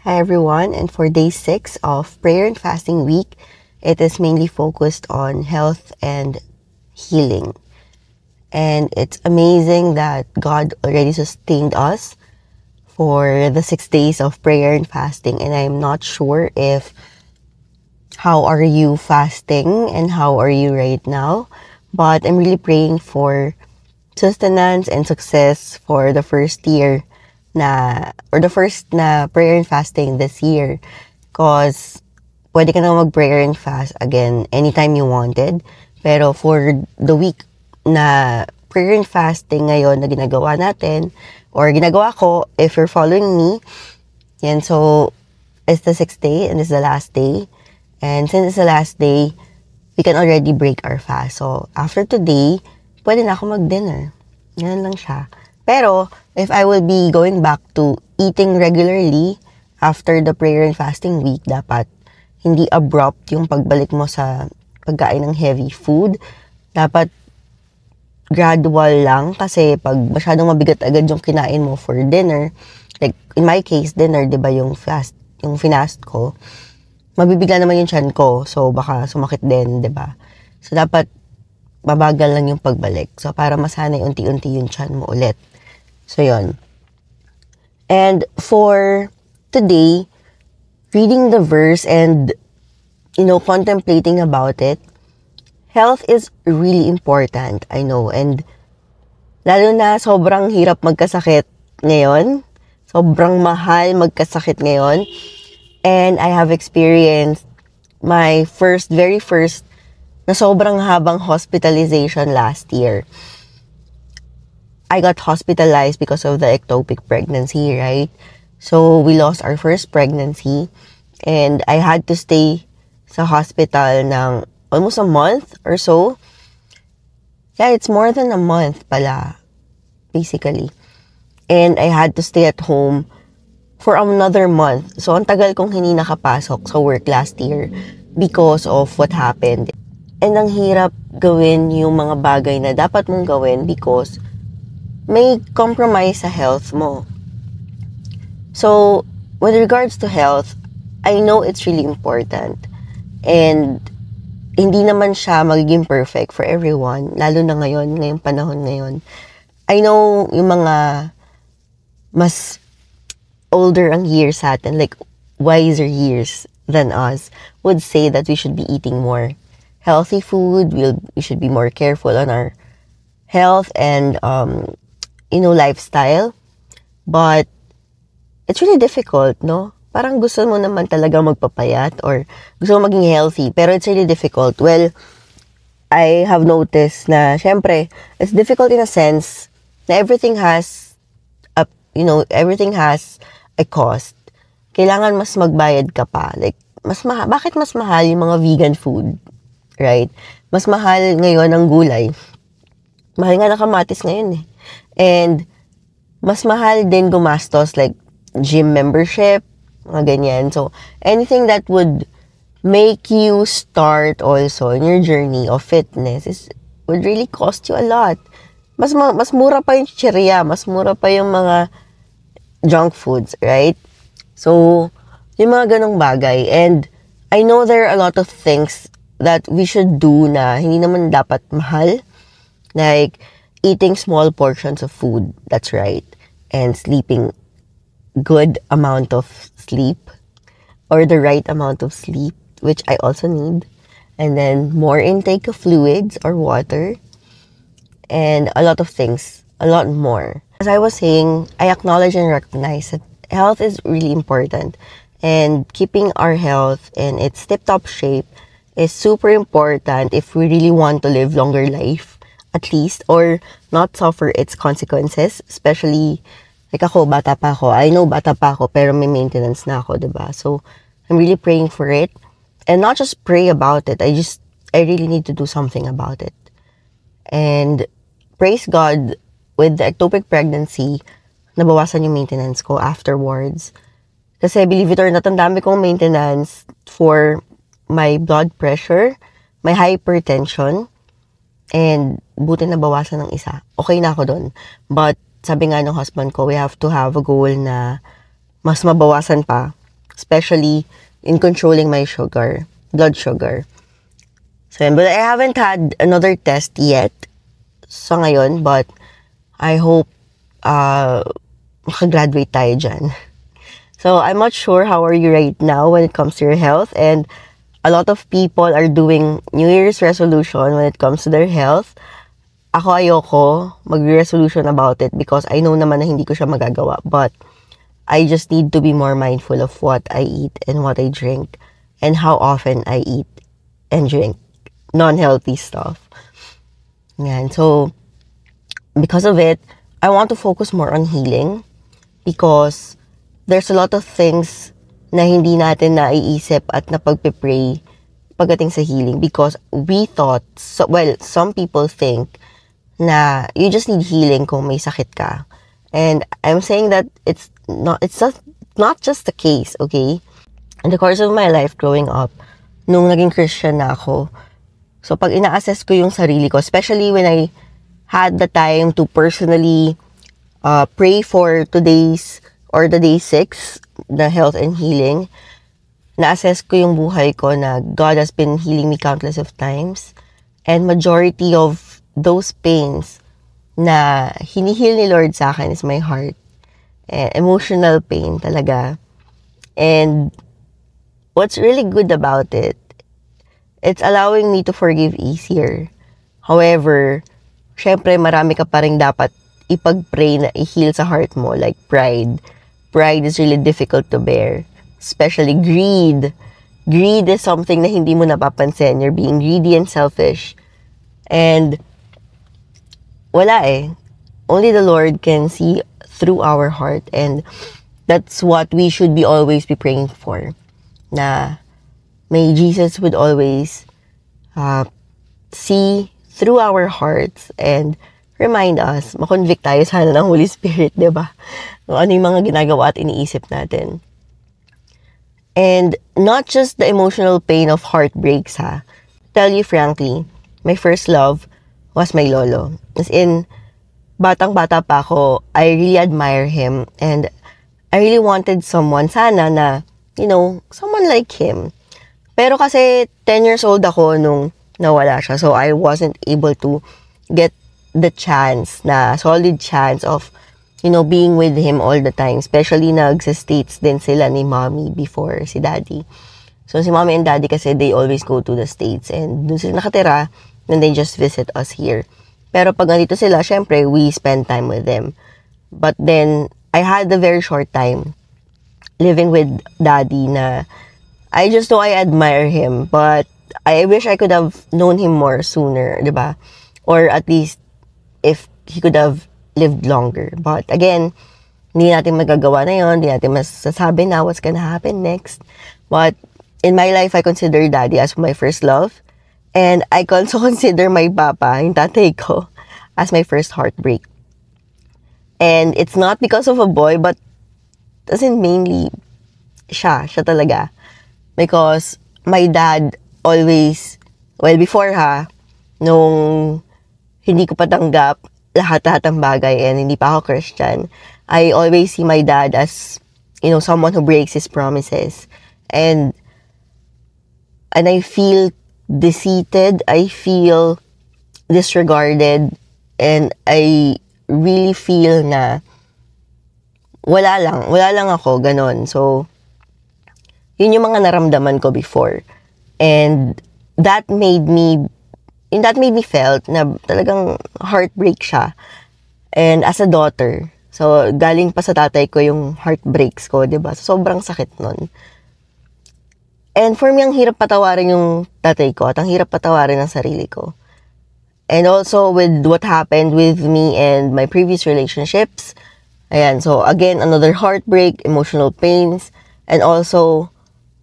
Hi everyone, and for day 6 of Prayer and Fasting Week, it is mainly focused on health and healing. And it's amazing that God already sustained us for the 6 days of prayer and fasting. And I'm not sure if how are you fasting and how are you right now, but I'm really praying for sustenance and success for the first year the first na prayer and fasting this year, because pwede ka na mag-prayer and fast again anytime you wanted. Pero for the week na prayer and fasting ngayon na ginagawa natin, or ginagawa ko, if you're following me, yan, so it's the 6th day and it's the last day. And since it's the last day, we can already break our fast. So after today, pwede na ako mag-dinner. Yan lang siya. Pero, if I will be going back to eating regularly after the prayer and fasting week, dapat hindi abrupt yung pagbalik mo sa pagkain ng heavy food. Dapat gradual lang, kasi pag masyadong mabigat agad yung kinain mo for dinner, like in my case, dinner, diba yung finast ko, mabibigla naman yung tiyan ko, so baka sumakit din, diba? So, dapat babagal lang yung pagbalik. So, para masanay unti-unti yung tiyan mo ulit. So, yun. And for today, reading the verse and, contemplating about it, health is really important, I know. And lalo na sobrang hirap magkasakit ngayon. Sobrang mahal magkasakit ngayon. And I have experienced my very first na sobrang habang hospitalization last year. I got hospitalized because of the ectopic pregnancy, right? So, we lost our first pregnancy, and I had to stay sa hospital ng almost a month or so. Yeah, it's more than a month pala, basically. And I had to stay at home for another month. So, ang tagal kong hindi nakapasok sa work last year because of what happened. And ang hirap gawin yung mga bagay na dapat mong gawin because may compromise sa health mo. So, with regards to health, I know it's really important. And hindi naman siya magiging perfect for everyone, lalo na ngayong panahon ngayon. I know yung mga mas older ang years sa atin, like wiser years than us, would say that we should be eating more healthy food, we should be more careful on our health and lifestyle. But it's really difficult, no? Parang gusto mo naman talaga magpapayat or gusto mo maging healthy, pero it's really difficult. Well, I have noticed na syempre, it's difficult in a sense na everything has a cost. Kailangan mas magbayad ka pa. Like, bakit mas mahal yung mga vegan food? Right? Mas mahal ngayon ang gulay. Mahal nga na kamatis ngayon eh. And mas mahal din gumastos like gym membership, mga ganyan. So, anything that would make you start also in your journey of fitness would really cost you a lot. Mas mura pa yung chichirya, mas mura pa yung mga junk foods, right? So, yung mga ganong bagay. And I know there are a lot of things that we should do na hindi naman dapat mahal. Like, eating small portions of food, that's right. And sleeping good amount of sleep, or the right amount of sleep, which I also need. And then more intake of fluids or water. And a lot of things, a lot more. As I was saying, I acknowledge and recognize that health is really important. And keeping our health in its tip-top shape is super important if we really want to live longer life, at least, or not suffer its consequences. Especially, like ako, bata pa ako. I know bata pa ako, pero may maintenance na ako, diba? So, I'm really praying for it. And not just pray about it, I really need to do something about it. And praise God, with the ectopic pregnancy, nabawasan yung maintenance ko afterwards. Kasi believe it or not, ang dami kong maintenance for my blood pressure, my hypertension, and buti nabawasan ng isa. Okay na ako dun. But sabi nga ng husband ko, we have to have a goal na mas mabawasan pa especially in controlling my blood sugar. So, but I haven't had another test yet sa ngayon, but I hope makagraduate tayo dyan. So, I'm not sure how are you right now when it comes to your health, and a lot of people are doing New Year's resolution when it comes to their health. Ako ayoko mag-resolution about it because I know naman na hindi ko siya magagawa, but I just need to be more mindful of what I eat and what I drink and how often I eat and drink non-healthy stuff. Yan. So, because of it, I want to focus more on healing because there's a lot of things na hindi natin naiisip at napagpipray pagdating sa healing because we thought, some people think na you just need healing kung may sakit ka. And I'm saying that it's not just the case, okay? In the course of my life growing up, nung naging Christian na ako, so pag ina-assess ko yung sarili ko, especially when I had the time to personally pray for today's or the day 6, the health and healing, na-assess ko yung buhay ko na God has been healing me countless of times. And majority of those pains na hinihil ni Lord sa akin is my heart. Emotional pain talaga. And what's really good about it, it's allowing me to forgive easier. However, syempre marami ka pa rin dapat ipag-pray na i-heal sa heart mo, like pride. Pride is really difficult to bear. Especially greed. Greed is something na hindi mo napapansin. You're being greedy and selfish. And wala eh. Only the Lord can see through our heart. And that's what we should always be praying for. Na may Jesus would always see through our hearts and remind us, makonvict tayo sana ng Holy Spirit, diba? Kung ano yung mga ginagawa at iniisip natin. And not just the emotional pain of heartbreaks, ha. Tell you frankly, my first love was my lolo. As in, batang-bata pa ako, I really admire him. And I really wanted someone, sana na, someone like him. Pero kasi 10 years old ako nung nawala siya. So I wasn't able to get the solid chance of, being with him all the time. Especially nag-States din sila ni mommy before si daddy. So si mommy and daddy kasi they always go to the States and dun sila nakatira and they just visit us here. Pero pag nandito sila, syempre, we spend time with them. But then, I had a very short time living with daddy na I just know I admire him, but I wish I could have known him more sooner, diba? Or at least, if he could have lived longer. But again, hindi natin magagawa na yun, hindi natin masasabi na what's gonna happen next. But in my life, I consider daddy as my first love. And I also consider my papa, yung tatay ko, as my first heartbreak. And it's not because of a boy, but doesn't mainly siya talaga. Because my dad always, before nung hindi ko patanggap lahat ng bagay and hindi pa ako Christian, I always see my dad as, someone who breaks his promises. And I feel defeated, I feel disregarded, and I really feel na wala lang ako, ganon. So, yun yung mga naramdaman ko before. And that made me felt na talagang heartbreak siya. And as a daughter, so galing pa sa tatay ko yung heartbreaks ko, diba? So, sobrang sakit nun. And for me, ang hirap patawarin yung tatay ko at ang hirap patawarin ang sarili ko. And also with what happened with me and my previous relationships. Ayan, so again, another heartbreak, emotional pains, and also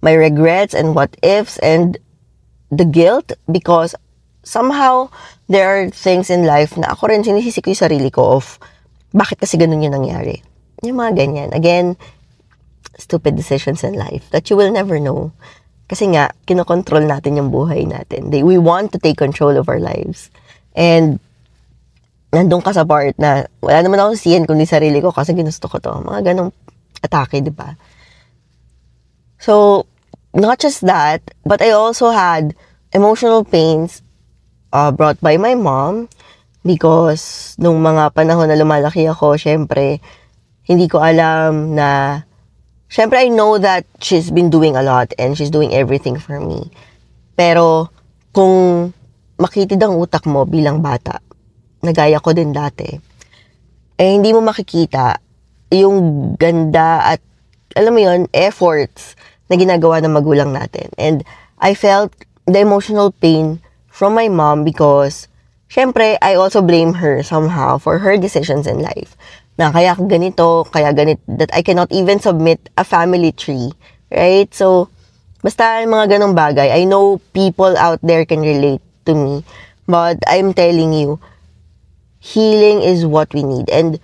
my regrets and what ifs and the guilt because somehow there are things in life na ako rin sinisisi ko yung sarili ko of bakit kasi ganun yung nangyari. Yung mga ganyan. Again, stupid decisions in life that you will never know. Kasi nga, kinokontrol natin yung buhay natin. We want to take control of our lives. And, nandun ka sa part na, wala naman akong siyan kundi sarili ko kasi ginusto ko to. Mga ganong atake, di ba? So, not just that, but I also had emotional pains brought by my mom because nung mga panahon na lumalaki ako, syempre, hindi ko alam na, syempre I know that she's been doing a lot and she's doing everything for me. Pero, kung makitid ang utak mo bilang bata, nagaya ko din dati, eh hindi mo makikita yung ganda at, alam mo yun, efforts na ginagawa ng magulang natin. And I felt the emotional pain from my mom because, syempre, I also blame her somehow for her decisions in life. Na kaya ganito, that I cannot even submit a family tree. Right? So, basta mga ganong bagay. I know people out there can relate to me. But I'm telling you, healing is what we need. And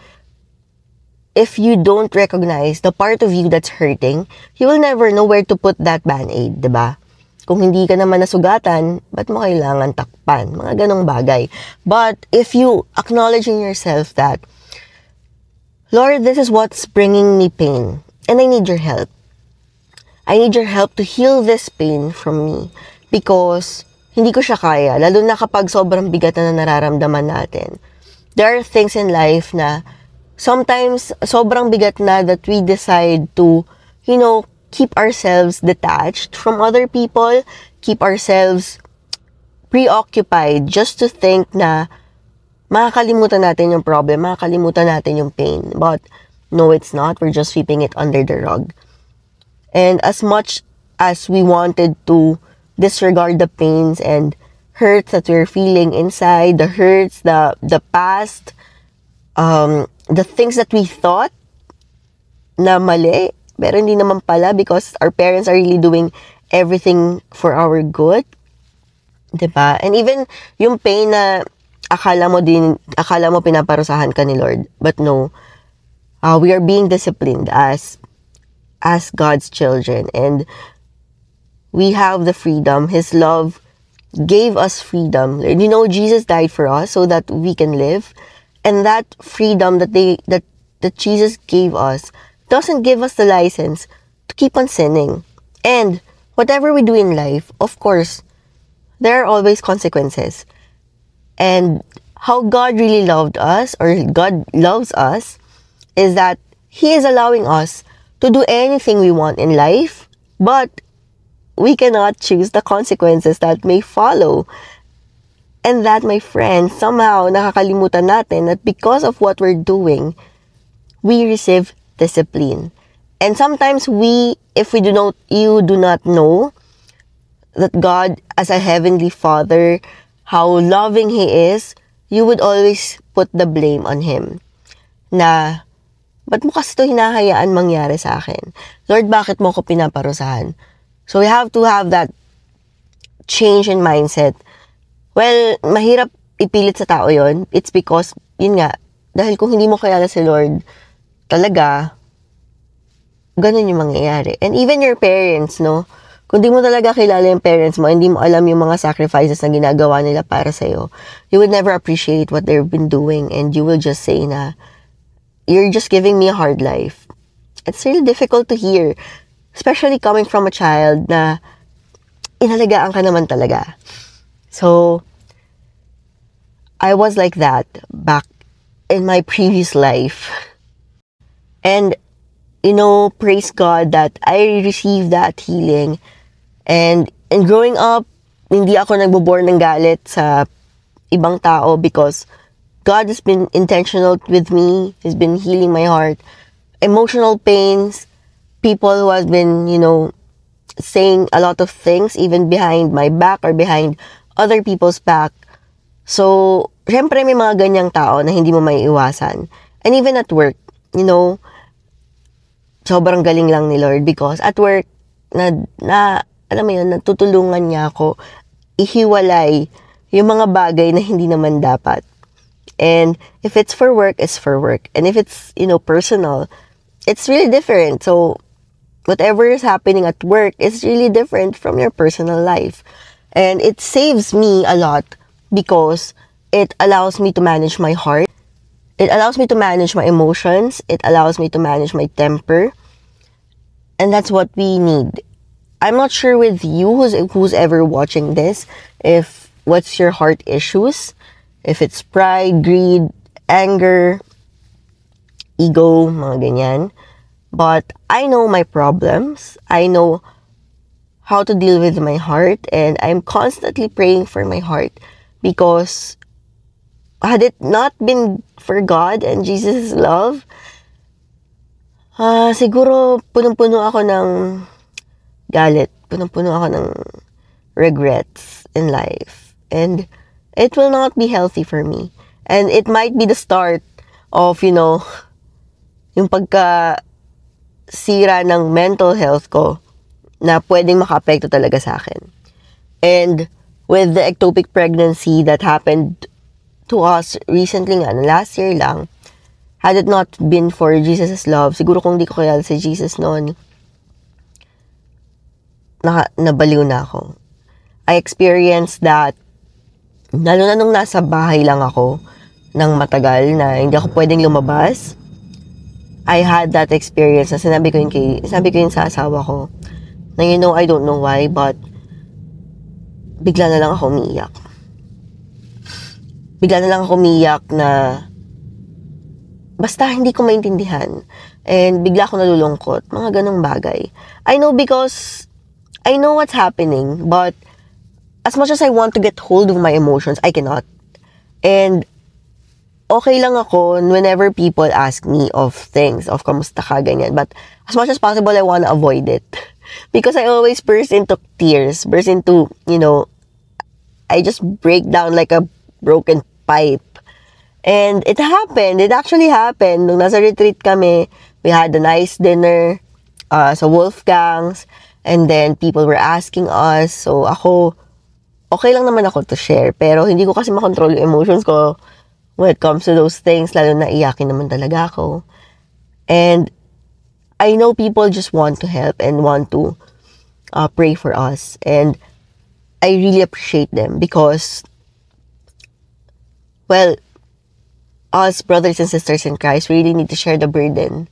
if you don't recognize the part of you that's hurting, you will never know where to put that band-aid, diba? Kung hindi ka naman nasugatan, ba't mo kailangan takpan? Mga ganong bagay. But if you acknowledge in yourself that, Lord, this is what's bringing me pain, and I need your help. I need your help to heal this pain from me because hindi ko siya kaya, lalo na kapag sobrang bigat na nararamdaman natin. There are things in life na sometimes sobrang bigat na that we decide to, keep ourselves detached from other people, keep ourselves preoccupied just to think na makakalimutan natin yung problem, makakalimutan natin yung pain. But no, it's not. We're just sweeping it under the rug. And as much as we wanted to disregard the pains and hurts that we're feeling inside, the hurts, the past, the things that we thought na mali, pero hindi naman pala because our parents are really doing everything for our good. Diba? And even yung pain na akala mo pinaparusahan ka ni Lord. But no, we are being disciplined as God's children. And we have the freedom. His love gave us freedom. Jesus died for us so that we can live. And that freedom that Jesus gave us doesn't give us the license to keep on sinning. And whatever we do in life, of course, there are always consequences. And how God really loved us, or God loves us, is that He is allowing us to do anything we want in life, but we cannot choose the consequences that may follow. And that, my friends, somehow nakakalimutan natin that because of what we're doing, we receive discipline. And sometimes if you do not know that God, as a heavenly Father, how loving He is, you would always put the blame on Him. Na, ba't mo kasi ito hinahayaan mangyari sa akin? Lord, bakit mo ako pinaparusahan? So we have to have that change in mindset. Well, mahirap ipilit sa tao yon. It's because, yun nga, dahil kung hindi mo kilala si Lord, talaga, ganun yung mangyayari. And even your parents, no? Kung di mo talaga kilala yung parents mo, hindi mo alam yung mga sacrifices na ginagawa nila para sa'yo, you would never appreciate what they've been doing and you will just say na, you're just giving me a hard life. It's really difficult to hear, especially coming from a child na inalagaan ka naman talaga. So, I was like that back in my previous life. And, praise God that I received that healing. And growing up, hindi ako nagbobore ng galit sa ibang tao because God has been intentional with me. He's been healing my heart. Emotional pains, people who has been, saying a lot of things even behind my back or behind other people's back. So, syempre may mga ganyang tao na hindi mo maiiwasan. And even at work, sobrang galing lang ni Lord because at work, alam mo yun, natutulungan niya ako ihiwalay yung mga bagay na hindi naman dapat. And if it's for work, it's for work. And if it's, personal, it's really different. So, whatever is happening at work is really different from your personal life. And it saves me a lot because it allows me to manage my heart. It allows me to manage my emotions. It allows me to manage my temper. And that's what we need I'm not sure with you who's ever watching this, if what's your heart issues, if it's pride, greed, anger, ego, mga ganyan. But I know my problems. I know how to deal with my heart, and I'm constantly praying for my heart, because had it not been for God and Jesus' love, siguro punong-puno ako ng galit, punong-puno ako ng regrets in life, and it will not be healthy for me. And it might be the start of, yung pagka sira ng mental health ko na pwedeng makaapekto talaga sa akin. And with the ectopic pregnancy that happened to us recently nga, last year lang, had it not been for Jesus' love, siguro kung di ko kilala si Jesus noon, nabaliw na ako. I experienced that, lalo na nung nasa bahay lang ako ng matagal na hindi ako pwedeng lumabas. I had that experience na sinabi ko yun sa asawa ko, na I don't know why, but bigla na lang ako umiiyak. Bigla na lang ako umiiyak na basta hindi ko maintindihan. And bigla ako nalulungkot. Mga ganong bagay. I know, because I know what's happening, but as much as I want to get hold of my emotions, I cannot. And okay lang ako whenever people ask me of things, of kamusta ka, ganyan. But as much as possible, I want to avoid it. Because I always burst into tears, I just break down like a broken pipe. And it happened. It actually happened. Nung nasa retreat kami, we had a nice dinner sa Wolfgang's. And then people were asking us. So ako, okay lang naman ako to share. Pero hindi ko kasi makontrol yung emotions ko when it comes to those things. Lalo na iyakin naman talaga ako. And I know people just want to help and want to pray for us. And I really appreciate them, because, well, us brothers and sisters in Christ really need to share the burden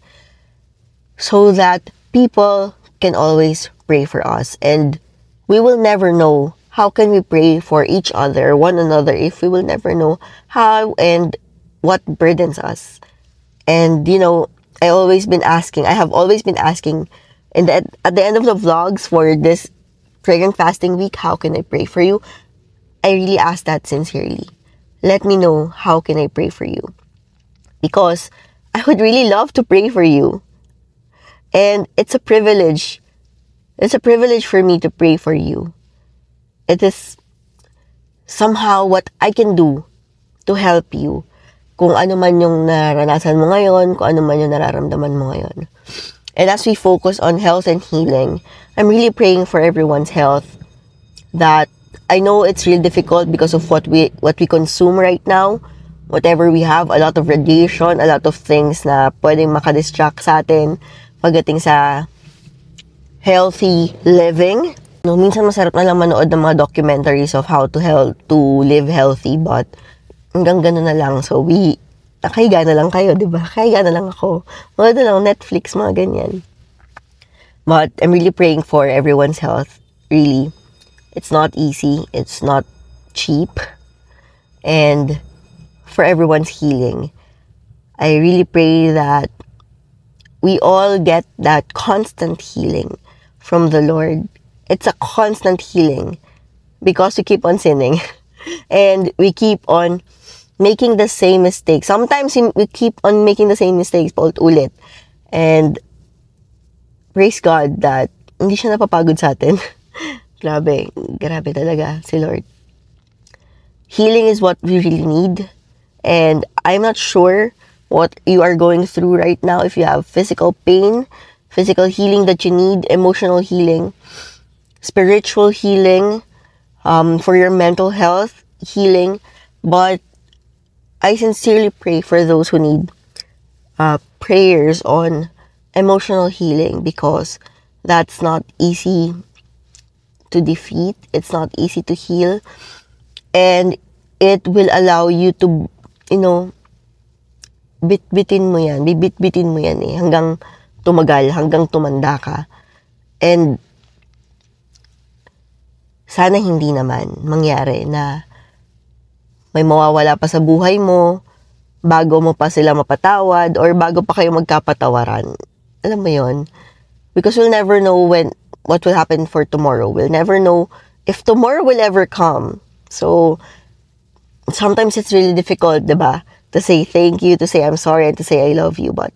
so that people can always pray for us. And we will never know how can we pray for each other, one another, if we will never know how and what burdens us. And, I have always been asking, at the end of the vlogs for this prayer and fasting week, how can I pray for you? I really ask that sincerely. Let me know, how can I pray for you? Because I would really love to pray for you. And it's a privilege. It's a privilege for me to pray for you. It is somehow what I can do to help you. Kung ano man yung naranasan mo ngayon, kung ano man yung nararamdaman mo ngayon. And as we focus on health and healing, I'm really praying for everyone's health. That I know it's really difficult because of what we consume right now. Whatever we have, a lot of radiation, a lot of things na pwedeng makadistract sa atin pagdating sa healthy living. Minsan masarap na lang manood ng mga documentaries of how to live healthy, but hanggang gano'n na lang. So nakahiga na lang kayo, di ba? Nakahiga na lang ako. Mga na lang, Netflix, mga ganyan. But I'm really praying for everyone's health. Really. It's not easy. It's not cheap. And for everyone's healing, I really pray that we all get that constant healing from the Lord. It's a constant healing because we keep on sinning. And we keep on making the same mistakes. Sometimes we keep on making the same mistakes paulit-ulit. And praise God that hindi siya napapagod sa atin. Grabe talaga si Lord. Healing is what we really need. And I'm not sure what you are going through right now. If you have physical pain, physical healing that you need, emotional healing, spiritual healing, for your mental health, healing. But I sincerely pray for those who need prayers on emotional healing, because that's not easy to defeat. It's not easy to heal. And it will allow you to, bitbitin mo yan. Bibitbitin mo yan hanggang tumagal, hanggang tumanda ka. And sana hindi naman mangyari na may mawawala pa sa buhay mo bago mo pa sila mapatawad or bago pa kayo magkapatawaran. Alam mo yon? Because we'll never know what will happen for tomorrow. We'll never know if tomorrow will ever come. So, sometimes it's really difficult, diba? To say thank you, to say I'm sorry, and to say I love you. But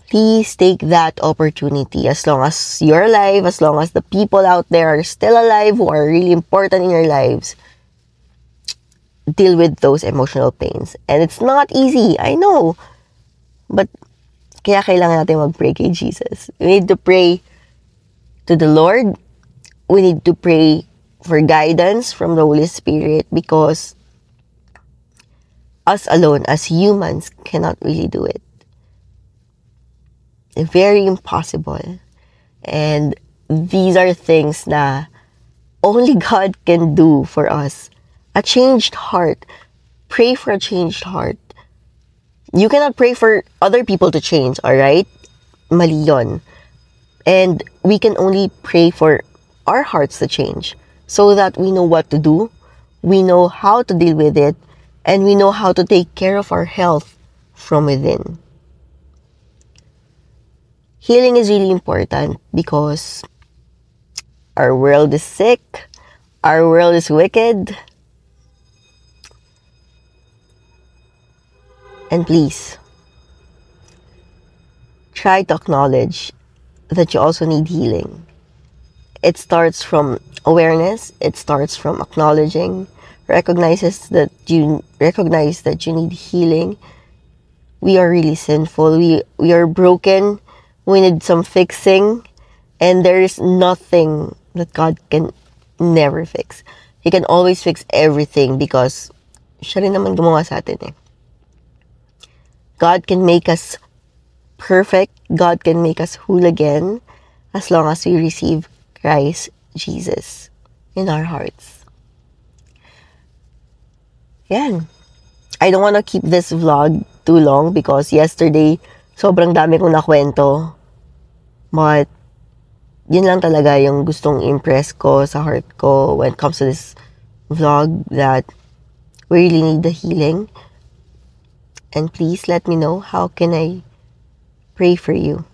please take that opportunity as long as you're alive, as long as the people out there are still alive who are really important in your lives. Deal with those emotional pains. And it's not easy, I know. But kaya kailangan natin mag-pray kay Jesus. We need to pray to the Lord. We need to pray for guidance from the Holy Spirit because us alone, as humans, cannot really do it. Very impossible. And these are things na only God can do for us. A changed heart. Pray for a changed heart. You cannot pray for other people to change, alright? Mali yun. And we can only pray for our hearts to change so that we know what to do, we know how to deal with it, and we know how to take care of our health from within. Healing is really important because our world is sick, our world is wicked. And please, try to acknowledge that you also need healing. It starts from awareness. It starts from acknowledging, recognize that you need healing. We are really sinful. We are broken. We need some fixing. And there is nothing that God can never fix. He can always fix everything because siya rin naman gumawa sa atin eh. God can make us perfect. God can make us whole again as long as we receive Christ Jesus in our hearts. Yan. I don't want to keep this vlog too long because yesterday, sobrang dami kong nakwento. But, yun lang talaga yung gustong impress ko sa heart ko when it comes to this vlog that we really need the healing. And please let me know how can I pray for you.